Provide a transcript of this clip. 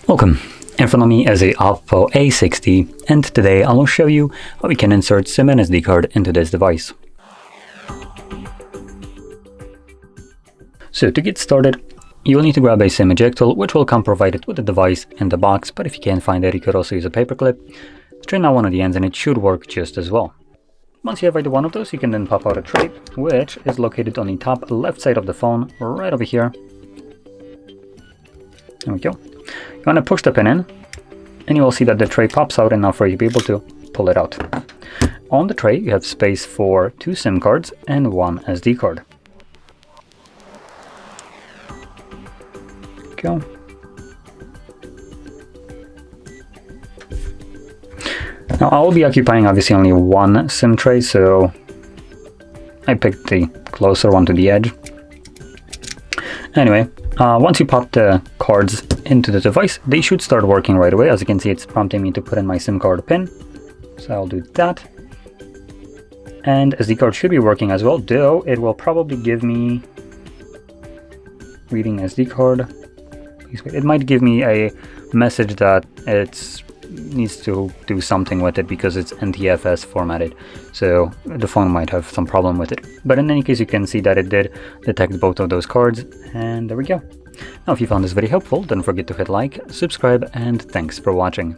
Welcome. In front of me is a OPPO A60, and today I will show you how we can insert SIM and SD card into this device. So to get started, you will need to grab a SIM ejector, which will come provided with the device in the box, but if you can't find it, you could also use a paperclip. Straighten out one of the ends and it should work just as well. Once you have either one of those, you can then pop out a tray, which is located on the top left side of the phone, right over here. There we go. You want to push the pin in, and you will see that the tray pops out enough for you to be able to pull it out. On the tray, you have space for 2 SIM cards and 1 SD card. There we go. Now I will be occupying obviously only 1 SIM tray, so I picked the closer one to the edge. Anyway, once you pop the cards into the device, they should start working right away. As you can see, it's prompting me to put in my SIM card pin, so I'll do that. And SD card should be working as well, though it will probably give me reading SD card. It might give me a message that it needs to do something with it because it's NTFS formatted, so the phone might have some problem with it. But in any case, you can see that it did detect both of those cards, and there we go. Now if you found this video helpful, don't forget to hit like, subscribe, and thanks for watching.